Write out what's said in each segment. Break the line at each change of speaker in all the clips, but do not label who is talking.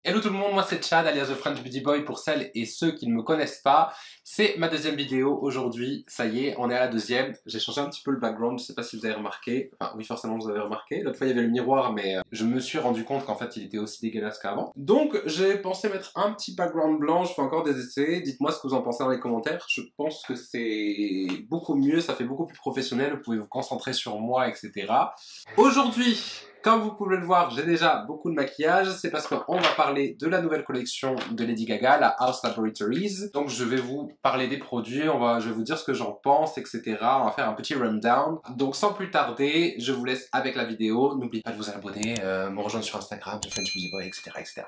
Hello tout le monde, moi c'est Chad alias The French Beauty Boy pour celles et ceux qui ne me connaissent pas. C'est ma deuxième vidéo aujourd'hui, ça y est, on est à la deuxième. J'ai changé un petit peu le background, je sais pas si vous avez remarqué. Enfin oui forcément vous avez remarqué, l'autre fois il y avait le miroir mais je me suis rendu compte qu'en fait il était aussi dégueulasse qu'avant. Donc j'ai pensé mettre un petit background blanc, je fais encore des essais, dites-moi ce que vous en pensez dans les commentaires. Je pense que c'est beaucoup mieux, ça fait beaucoup plus professionnel, vous pouvez vous concentrer sur moi etc. Aujourd'hui, comme vous pouvez le voir, j'ai déjà beaucoup de maquillage, c'est parce qu'on va parler de la nouvelle collection de Lady Gaga, la Haus Laboratories. Donc je vais vous parler des produits, je vais vous dire ce que j'en pense, etc. On va faire un petit rundown. Donc sans plus tarder, je vous laisse avec la vidéo. N'oubliez pas de vous abonner, me rejoindre sur Instagram, The French Beauty Boy, etc. etc.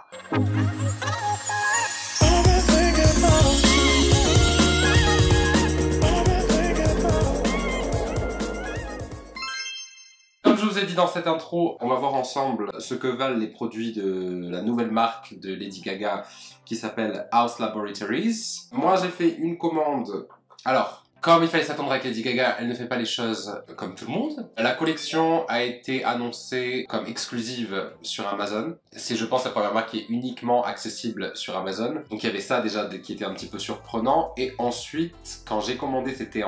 Comme je vous ai dit dans cette intro, on va voir ensemble ce que valent les produits de la nouvelle marque de Lady Gaga qui s'appelle Haus Laboratories. Moi j'ai fait une commande. Alors, comme il fallait s'attendre avec Lady Gaga, elle ne fait pas les choses comme tout le monde. La collection a été annoncée comme exclusive sur Amazon. C'est je pense la première marque qui est uniquement accessible sur Amazon. Donc il y avait ça déjà qui était un petit peu surprenant. Et ensuite, quand j'ai commandé, c'était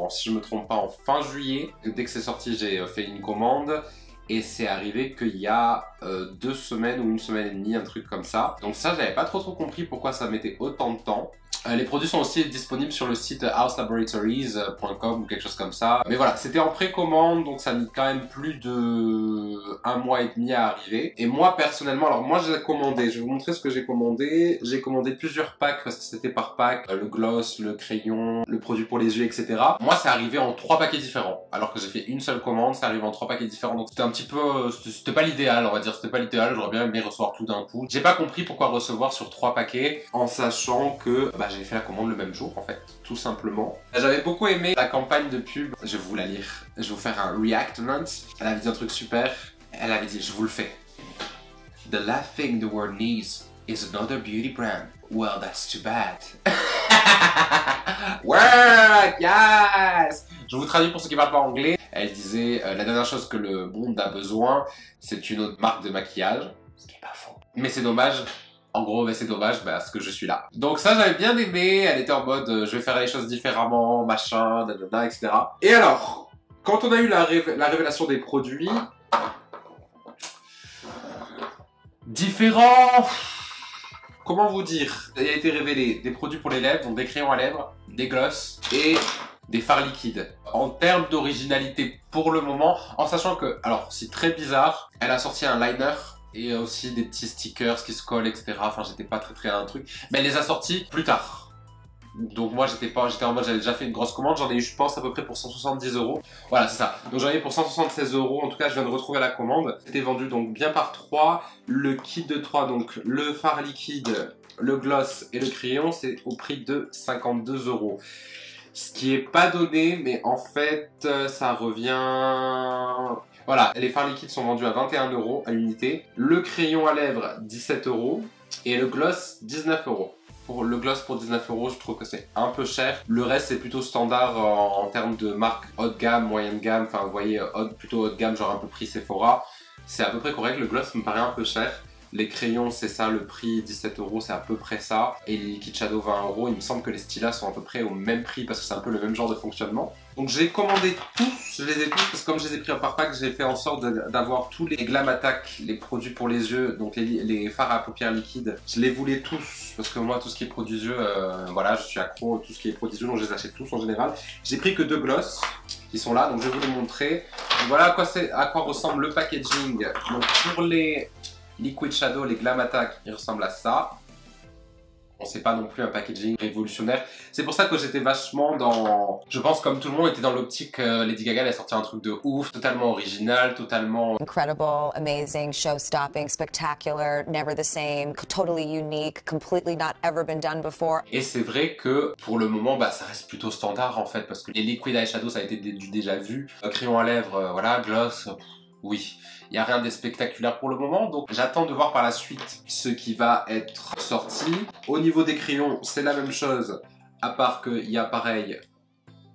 si je me trompe pas, en fin juillet. Dès que c'est sorti, j'ai fait une commande. Et c'est arrivé qu'il y a 2 semaines ou 1 semaine et demie, un truc comme ça. Donc ça, j'avais pas trop compris pourquoi ça mettait autant de temps. Les produits sont aussi disponibles sur le site houslaboratories.com ou quelque chose comme ça. Mais voilà, c'était en précommande, donc ça a mis quand même plus de 1 mois et demi à arriver. Et moi, personnellement, alors moi j'ai commandé, je vais vous montrer ce que j'ai commandé. J'ai commandé plusieurs packs parce que c'était par pack. Le gloss, le crayon, le produit pour les yeux, etc. Moi, c'est arrivé en 3 paquets différents. Alors que j'ai fait une seule commande, ça arrive en 3 paquets différents. Donc c'était un petit peu... C'était pas l'idéal, on va dire. C'était pas l'idéal, j'aurais bien aimé recevoir tout d'un coup. J'ai pas compris pourquoi recevoir sur 3 paquets en sachant que j'ai fait la commande le même jour en fait, tout simplement. J'avais beaucoup aimé la campagne de pub, je vais vous la lire, je vais vous faire un reactment. Elle avait dit un truc super, elle avait dit, je vous le fais. The last thing the world needs is another beauty brand. Well, that's too bad. Work, yes! Je vous traduis pour ceux qui parlent pas anglais. Elle disait, la dernière chose que le monde a besoin, c'est une autre marque de maquillage. Ce qui est pas faux. Mais c'est dommage. En gros, c'est dommage parce que je suis là. Donc ça, j'avais bien aimé. Elle était en mode, je vais faire les choses différemment, machin, nanana, etc. Et alors, quand on a eu la révélation des produits... Différents... Comment vous dire? Il a été révélé des produits pour les lèvres, donc des crayons à lèvres, des glosses et des fards liquides. En termes d'originalité pour le moment, en sachant que, alors c'est très bizarre, elle a sorti un liner et aussi des petits stickers qui se collent, etc. Enfin, j'étais pas très un truc. Mais elle les a sortis plus tard. Donc moi, j'étais en mode, j'avais déjà fait une grosse commande. J'en ai eu, je pense, à peu près pour 170 €. Voilà, c'est ça. Donc j'en ai eu pour 176 €. En tout cas, je viens de retrouver la commande. C'était vendu donc bien par 3. Le kit de 3, donc le fard liquide, le gloss et le crayon, c'est au prix de 52 €. Ce qui est pas donné, mais en fait, ça revient... Voilà, les fards liquides sont vendus à 21 € à l'unité. Le crayon à lèvres, 17 € et le gloss, 19 €. Pour le gloss pour 19 €, je trouve que c'est un peu cher. Le reste, c'est plutôt standard en termes de marque haut de gamme, moyenne gamme. Enfin, vous voyez, plutôt haut de gamme, genre un peu prix Sephora. C'est à peu près correct. Le gloss me paraît un peu cher. Les crayons, c'est ça, le prix 17 €, c'est à peu près ça. Et les liquid shadow 20 €, il me semble que les stylas sont à peu près au même prix parce que c'est un peu le même genre de fonctionnement. Donc j'ai commandé tous, je les ai tous parce que comme je les ai pris par pack, j'ai fait en sorte d'avoir tous les Glam Attack, les produits pour les yeux, donc les fards à paupières liquides. Je les voulais tous parce que moi tout ce qui est produits yeux, voilà, je suis accro à tout ce qui est produits yeux, donc je les achète tous en général. J'ai pris que 2 glosses qui sont là, donc je vais vous les montrer. Donc, voilà à quoi ressemble le packaging. Donc pour les Liquid Shadow, les Glam Attack, ils ressemblent à ça. Bon, c'est pas non plus un packaging révolutionnaire. C'est pour ça que j'étais vachement dans... Je pense comme tout le monde était dans l'optique Lady Gaga, elle a sorti un truc de ouf, totalement original, totalement...
Incredible, amazing, show-stopping, spectacular, never the same, totally unique, completely not ever been done before.
Et c'est vrai que pour le moment, ça reste plutôt standard en fait, parce que les Liquid Eyeshadow, ça a été du déjà vu. Crayon à lèvres, voilà, gloss... Oui, il n'y a rien de spectaculaire pour le moment, donc j'attends de voir par la suite ce qui va être sorti. Au niveau des crayons, c'est la même chose, à part qu'il y a pareil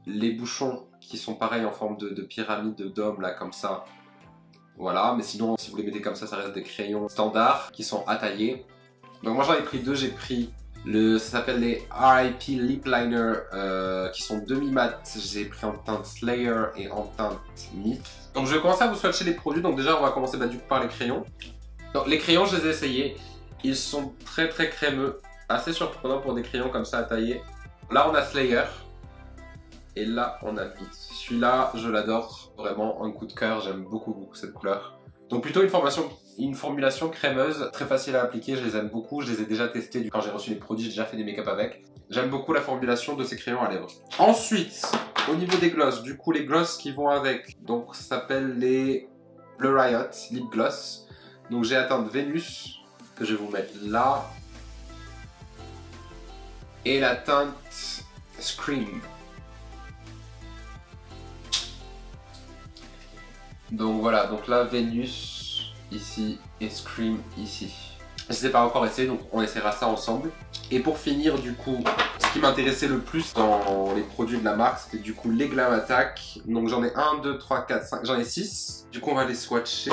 les bouchons qui sont pareils en forme de pyramide, de dôme, là, comme ça. Voilà, mais sinon, si vous les mettez comme ça reste des crayons standards qui sont à tailler. Donc moi j'en ai pris deux, j'ai pris ça s'appelle les RIP Lip Liner qui sont demi-mat. J'ai pris en teinte Slayer et en teinte Myth. Donc je vais commencer à vous swatcher les produits. Donc déjà on va commencer du coup par les crayons. Donc les crayons je les ai essayés. Ils sont très crémeux. Assez surprenant pour des crayons comme ça à tailler. Là on a Slayer. Et là on a Myth. Celui-là je l'adore. Vraiment un coup de cœur. J'aime beaucoup cette couleur. Donc plutôt une formulation crémeuse, très facile à appliquer, je les aime beaucoup, je les ai déjà testés quand j'ai reçu les produits, j'ai déjà fait des make-up avec. J'aime beaucoup la formulation de ces crayons à lèvres. Ensuite, au niveau des glosses, du coup les glosses qui vont avec, donc ça s'appelle les Bleu Riot Lip Gloss. Donc j'ai la teinte Vénus, que je vais vous mettre là. Et la teinte Scream. Donc voilà, donc là Vénus ici et Scream ici. Je ne les ai pas encore essayé, donc on essaiera ça ensemble. Et pour finir du coup, ce qui m'intéressait le plus dans les produits de la marque, c'était du coup les Glam Attack. Donc j'en ai 1, 2, 3, 4, 5, j'en ai 6. Du coup on va les swatcher.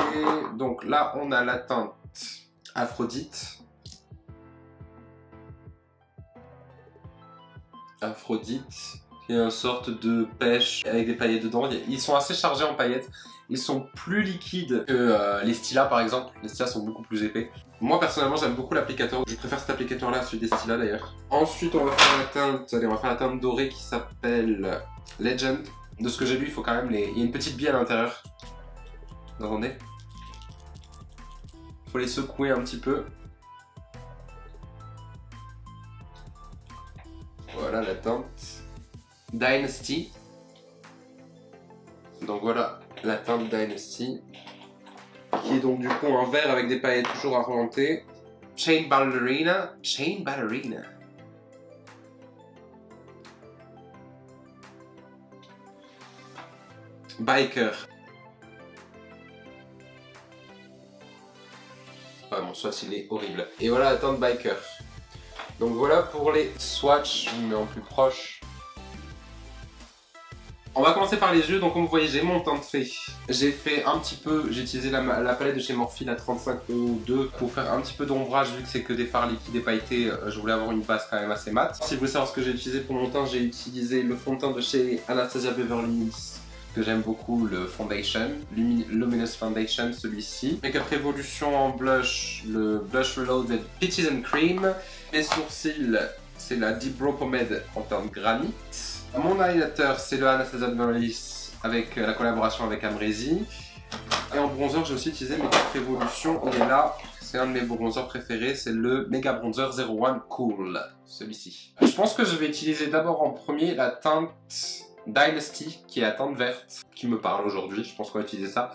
Donc là on a la teinte Aphrodite. Aphrodite, qui est une sorte de pêche avec des paillettes dedans. Ils sont assez chargés en paillettes. Ils sont plus liquides que les Stila par exemple. Les Stila sont beaucoup plus épais. Moi personnellement j'aime beaucoup l'applicateur. Je préfère cet applicateur là à celui des Stila d'ailleurs. Ensuite on va faire la teinte, allez, on va faire la teinte dorée qui s'appelle Legend. De ce que j'ai lu il faut quand même il y a une petite bille à l'intérieur. Vous entendez? Il faut les secouer un petit peu. Voilà la teinte Dynasty. Donc voilà la teinte Dynasty, qui est donc du coup en vert avec des paillettes toujours argentées. Chain Ballerina. Biker. Ah mon swatch il est horrible. Et voilà la teinte Biker. Donc voilà pour les swatchs, je vous mets en plus proche. On va commencer par les yeux, donc comme vous voyez j'ai mon teint fait. J'ai fait un petit peu, j'ai utilisé la palette de chez Morphe à 35,2 pour faire un petit peu d'ombrage vu que c'est que des fards liquides et pailletés. Je voulais avoir une base quand même assez mat. Si vous voulez savoir ce que j'ai utilisé pour mon teint, j'ai utilisé le fond de teint de chez Anastasia Beverly Hills, que j'aime beaucoup, le Foundation, Luminous Foundation, celui-ci. Make-up Revolution en blush, le Blush Reloaded Peaches and Cream. Mes sourcils, c'est la Deep Brow Pomade en teinte Granite. Mon highlighter, c'est le Anastasia Beverly Hills avec la collaboration avec Amrezy. Et en bronzer, j'ai aussi utilisé Make-up Revolution, il est là. C'est un de mes bronzers préférés, c'est le Mega Bronzer 01 Cool, celui-ci. Je pense que je vais utiliser d'abord en premier la teinte Dynasty, qui est la teinte verte, qui me parle aujourd'hui, je pense qu'on va utiliser ça.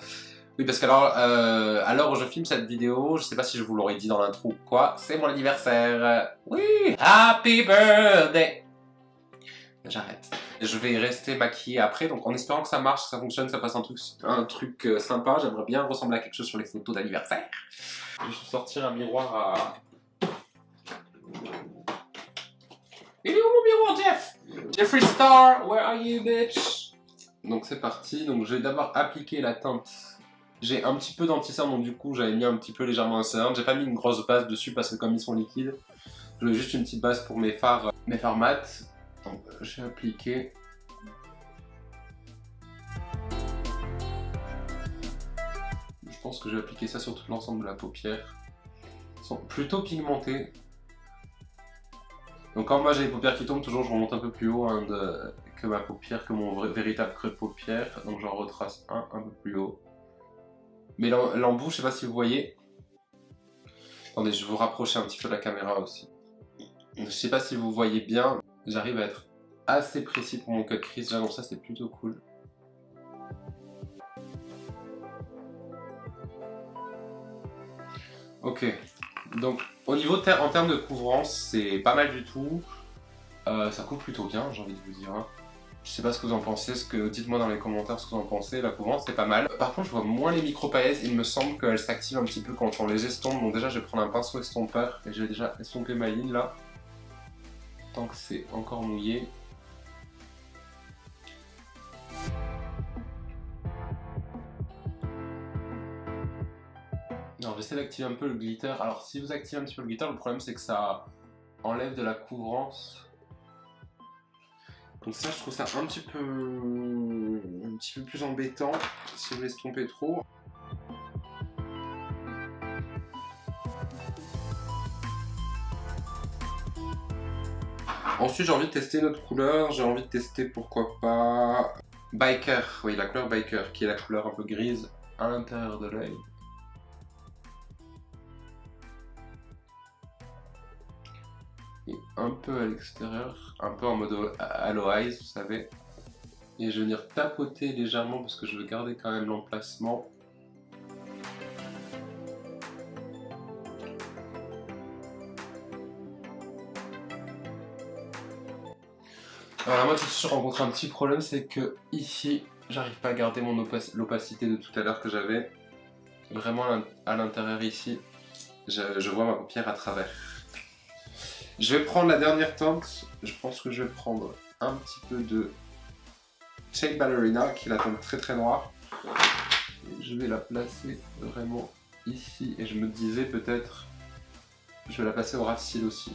Oui, parce qu'alors, à l'heure où je filme cette vidéo, je sais pas si je vous l'aurais dit dans l'intro ou quoi, c'est mon anniversaire. Oui, Happy Birthday. J'arrête. Je vais rester maquillée après, donc en espérant que ça marche, que ça fonctionne, que ça fasse un truc sympa. J'aimerais bien ressembler à quelque chose sur les photos d'anniversaire. Je vais sortir un miroir à... Il est où mon miroir, Jeff? Jeffree Star, where are you, bitch? Donc c'est parti, donc je vais d'abord appliquer la teinte. J'ai un petit peu d'anti-cerne, donc du coup j'avais mis un petit peu légèrement un cerne. J'ai pas mis une grosse base dessus parce que comme ils sont liquides, je voulais juste une petite base pour mes fards mat. Donc j'ai appliqué. Je pense que je vais appliquer ça sur tout l'ensemble de la paupière. Ils sont plutôt pigmentés. Donc quand moi j'ai les paupières qui tombent, toujours je remonte un peu plus haut que ma paupière, que mon véritable creux de paupière. Donc j'en retrace un peu plus haut. Mais l'embout, je sais pas si vous voyez. Attendez, je vais vous rapprocher un petit peu de la caméra aussi. Je sais pas si vous voyez bien. J'arrive à être assez précis pour mon cut crease. Là, donc ça c'est plutôt cool. Ok. Donc au niveau en termes de couvrance, c'est pas mal du tout. Ça couvre plutôt bien, j'ai envie de vous dire. Je sais pas ce que vous en pensez, dites-moi dans les commentaires ce que vous en pensez, la couvrance c'est pas mal. Par contre je vois moins les micro-paillettes, il me semble qu'elles s'activent un petit peu quand on les estompe. Donc déjà je vais prendre un pinceau estompeur et je vais déjà estomper ma ligne là. Tant que c'est encore mouillé. Non, Alors j'essaie d'activer un peu le glitter. Alors si vous activez un petit peu le glitter, le problème c'est que ça enlève de la couvrance. Donc ça je trouve ça un petit peu plus embêtant si vous laissez tromper trop. Ensuite j'ai envie de tester une autre couleur, j'ai envie de tester pourquoi pas Biker, oui la couleur Biker qui est la couleur un peu grise à l'intérieur de l'œil. Et un peu à l'extérieur, un peu en mode Halo Eyes, vous savez. Et je vais venir tapoter légèrement parce que je veux garder quand même l'emplacement. Alors moi tout de suite je rencontre un petit problème, c'est que ici, j'arrive pas à garder l'opacité de tout à l'heure que j'avais. Vraiment à l'intérieur ici, je vois ma paupière à travers. Je vais prendre la dernière teinte, je pense que je vais prendre un petit peu de Shade Ballerina, qui est la teinte très très noire. Et je vais la placer vraiment ici, et je me disais peut-être, je vais la placer au ras de cils aussi.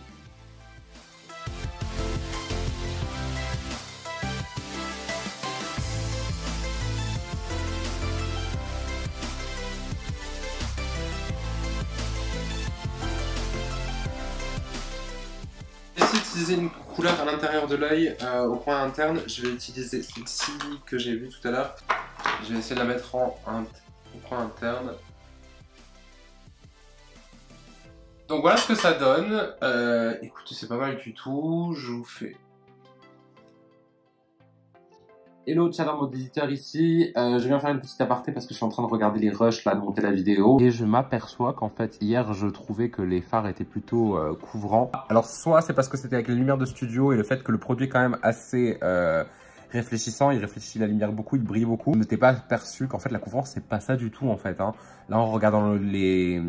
Utiliser une couleur à l'intérieur de l'œil au coin interne, je vais utiliser celle-ci que j'ai vue tout à l'heure. Je vais essayer de la mettre au coin interne. Donc voilà ce que ça donne. Écoutez, c'est pas mal du tout. Je vous fais. Hello, Chaleur mode éditeur ici. Je viens faire une petite aparté parce que je suis en train de regarder les rushs là, de monter la vidéo. Et je m'aperçois qu'en fait, hier, je trouvais que les fards étaient plutôt couvrants. Alors, soit c'est parce que c'était avec les lumières de studio et le fait que le produit est quand même assez réfléchissant. Il réfléchit la lumière beaucoup, il brille beaucoup. Je n'étais pas aperçu qu'en fait, la couvrance, c'est pas ça du tout en fait. Hein. Là, en regardant les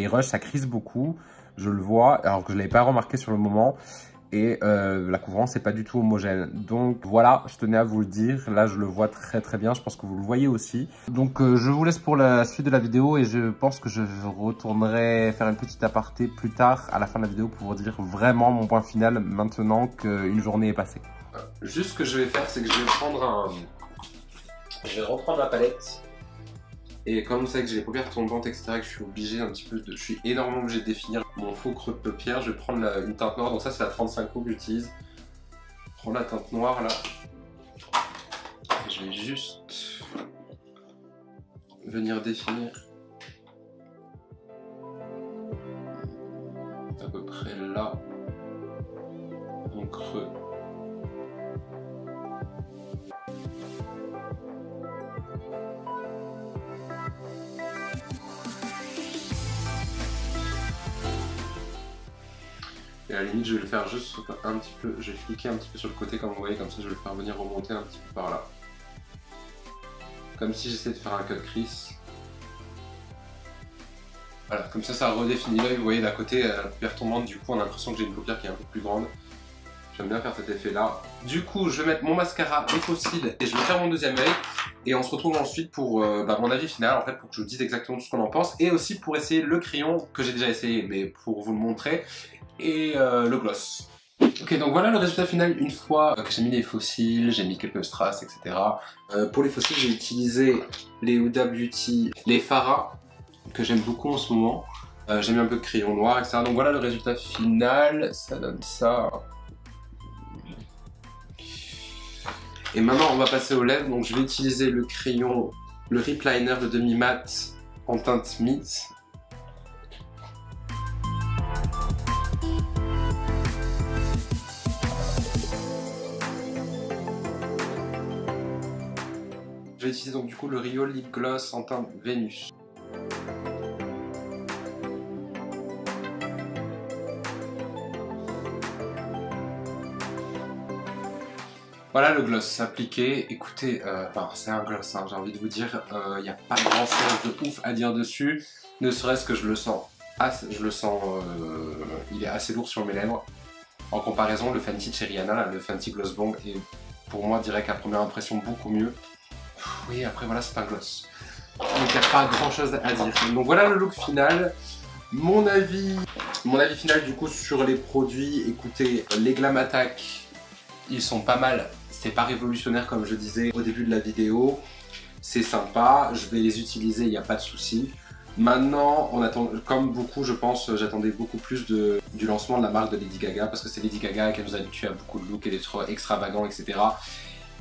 rushs, ça crise beaucoup. Je le vois, alors que je ne l'avais pas remarqué sur le moment. Et la couvrance n'est pas du tout homogène. Donc voilà, je tenais à vous le dire. Là, je le vois très très bien. Je pense que vous le voyez aussi. Donc je vous laisse pour la suite de la vidéo et je pense que je retournerai faire une petite aparté plus tard à la fin de la vidéo pour vous dire vraiment mon point final maintenant qu'une journée est passée. Juste ce que je vais faire, c'est que je vais reprendre la palette. Et comme vous savez que j'ai les paupières tombantes, etc., que je suis obligé je suis énormément obligé de définir mon faux creux de paupière, je vais prendre une teinte noire, donc ça c'est la 35 que j'utilise. Je prends la teinte noire là. Et je vais juste venir définir à peu près là mon creux. Et à la limite, je vais le faire juste un petit peu, je vais fliquer un petit peu sur le côté comme vous voyez, comme ça je vais le faire venir remonter un petit peu par là. Comme si j'essayais de faire un cut crease. Voilà, comme ça redéfinit l'œil, vous voyez d'à côté, la paupière tombante, du coup on a l'impression que j'ai une paupière qui est un peu plus grande. J'aime bien faire cet effet là. Du coup, je vais mettre mon mascara, les faux cils, et je vais faire mon deuxième œil. Et on se retrouve ensuite pour mon avis final, en fait, pour que je vous dise exactement tout ce qu'on en pense. Et aussi pour essayer le crayon, que j'ai déjà essayé, mais pour vous le montrer. Et le gloss. Ok, donc voilà le résultat final une fois que j'ai mis les faux cils, j'ai mis quelques strass, etc. Pour les faux cils, j'ai utilisé les Huda Beauty, les Farah, que j'aime beaucoup en ce moment. J'ai mis un peu de crayon noir, etc. Donc voilà le résultat final, ça donne ça. Et maintenant on va passer aux lèvres, donc je vais utiliser le crayon, le Rip Liner de demi-mat en teinte Meat. Je vais utiliser donc du coup le Rio Lip Gloss en teinte Vénus. Voilà le gloss appliqué. Écoutez, c'est un gloss, hein, j'ai envie de vous dire, il n'y a pas grand chose de ouf à dire dessus, ne serait-ce que je le sens, il est assez lourd sur mes lèvres. En comparaison, le Fenty Cherry Anna, là, le Fenty Gloss Bomb, est pour moi direct à première impression beaucoup mieux. Oui, après voilà, c'est un gloss. Donc il n'y a pas grand chose à dire. Donc voilà le look final. Mon avis final du coup sur les produits, écoutez, les Glam Attack, ils sont pas mal. C'est pas révolutionnaire comme je disais au début de la vidéo. C'est sympa, je vais les utiliser, il n'y a pas de souci. Maintenant, on attend, comme beaucoup, je pense, j'attendais beaucoup plus du lancement de la marque de Lady Gaga, parce que c'est Lady Gaga qui nous habitue à beaucoup de looks et des trucs extravagants, etc.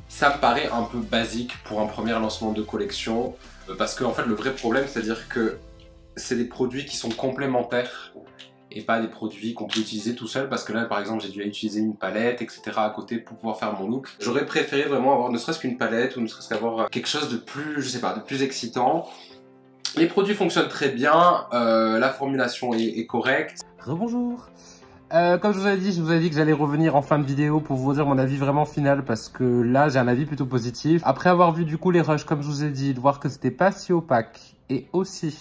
Ça me paraît un peu basique pour un premier lancement de collection, parce que en fait, le vrai problème, c'est-à-dire que c'est des produits qui sont complémentaires et pas des produits qu'on peut utiliser tout seul, parce que là, par exemple, j'ai dû utiliser une palette, etc. à côté pour pouvoir faire mon look. J'aurais préféré vraiment avoir ne serait-ce qu'une palette ou ne serait-ce qu'avoir quelque chose de plus, je sais pas, de plus excitant. Les produits fonctionnent très bien, la formulation est correcte.
Rebonjour. Comme je vous avais dit que j'allais revenir en fin de vidéo pour vous dire mon avis vraiment final, parce que là j'ai un avis plutôt positif. Après avoir vu du coup les rushs, comme je vous ai dit, de voir que c'était pas si opaque, et aussi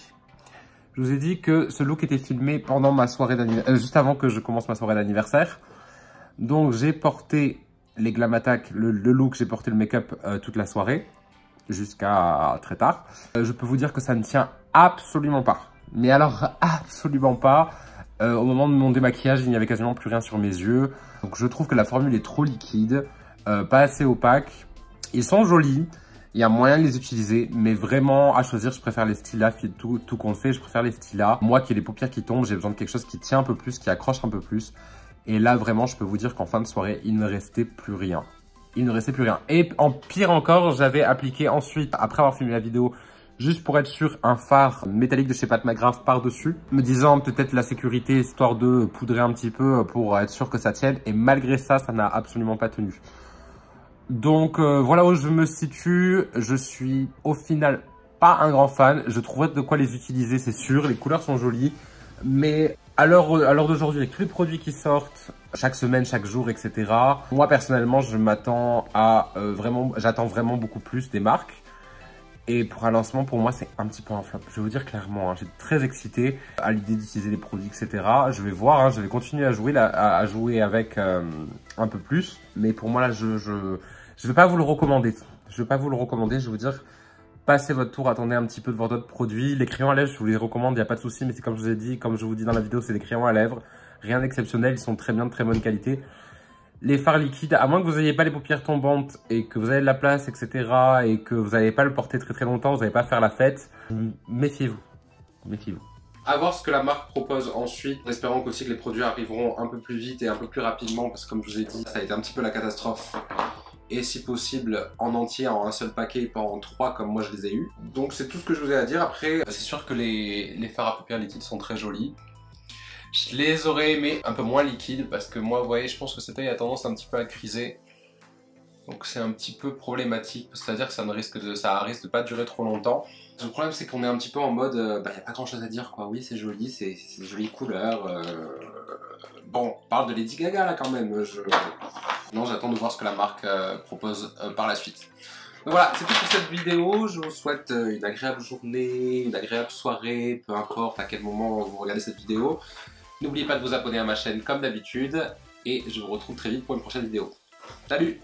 je vous ai dit que ce look était filmé pendant ma soirée d'anniversaire, juste avant que je commence ma soirée d'anniversaire. Donc j'ai porté les Glam Attack, le look, j'ai porté le make-up toute la soirée, jusqu'à très tard. Je peux vous dire que ça ne tient absolument pas. Mais alors absolument pas. Au moment de mon démaquillage, il n'y avait quasiment plus rien sur mes yeux. Donc je trouve que la formule est trop liquide, pas assez opaque. Ils sont jolis, il y a moyen de les utiliser, mais vraiment à choisir, je préfère les stylas, tout compte fait, je préfère les stylas. Moi qui ai les paupières qui tombent, j'ai besoin de quelque chose qui tient un peu plus, qui accroche un peu plus. Et là vraiment, je peux vous dire qu'en fin de soirée, il ne restait plus rien. Il ne restait plus rien. Et en pire encore, j'avais appliqué ensuite, après avoir filmé la vidéo, juste pour être sûr, un fard métallique de chez Pat McGrath par-dessus, me disant peut-être la sécurité, histoire de poudrer un petit peu pour être sûr que ça tienne. Et malgré ça, ça n'a absolument pas tenu. Donc voilà où je me situe. Je suis au final pas un grand fan. Je trouverais de quoi les utiliser, c'est sûr. Les couleurs sont jolies. Mais à l'heure d'aujourd'hui, avec tous les produits qui sortent, chaque semaine, chaque jour, etc. Moi, personnellement, je m'attends à j'attends vraiment beaucoup plus des marques. Et pour un lancement, pour moi, c'est un petit peu un flop. Je vais vous dire clairement, hein, j'étais très excité à l'idée d'utiliser les produits, etc. Je vais voir, hein, je vais continuer à jouer, à jouer avec un peu plus. Mais pour moi, là, je vais pas vous le recommander. Je vais pas vous le recommander. Je vais vous dire, passez votre tour, attendez un petit peu de voir d'autres produits. Les crayons à lèvres, je vous les recommande, il n'y a pas de souci. Mais c'est comme je vous ai dit, comme je vous dis dans la vidéo, c'est des crayons à lèvres. Rien d'exceptionnel, ils sont très bien, de très bonne qualité. Les fards liquides, à moins que vous n'ayez pas les paupières tombantes et que vous avez de la place, etc. et que vous n'allez pas le porter très longtemps, vous n'allez pas faire la fête, méfiez-vous. Méfiez-vous.
À voir ce que la marque propose ensuite, en espérant qu'aussi que les produits arriveront un peu plus vite et un peu plus rapidement, parce que comme je vous ai dit, ça a été un petit peu la catastrophe. Et si possible, en entier, en un seul paquet et pas en 3 comme moi je les ai eu. Donc c'est tout ce que je vous ai à dire. Après, c'est sûr que les fards à paupières liquides sont très jolis. Je les aurais aimés un peu moins liquides parce que moi, vous voyez, je pense que cette œil a tendance un petit peu à criser. Donc c'est un petit peu problématique, c'est-à-dire que ça risque de pas durer trop longtemps. Le problème c'est qu'on est un petit peu en mode, y a pas grand chose à dire quoi. Oui c'est joli, c'est une jolie couleur. Bon, on parle de Lady Gaga là quand même. Non, j'attends de voir ce que la marque propose par la suite. Donc voilà, c'est tout pour cette vidéo. Je vous souhaite une agréable journée, une agréable soirée, peu importe à quel moment vous regardez cette vidéo. N'oubliez pas de vous abonner à ma chaîne comme d'habitude. Et je vous retrouve très vite pour une prochaine vidéo. Salut!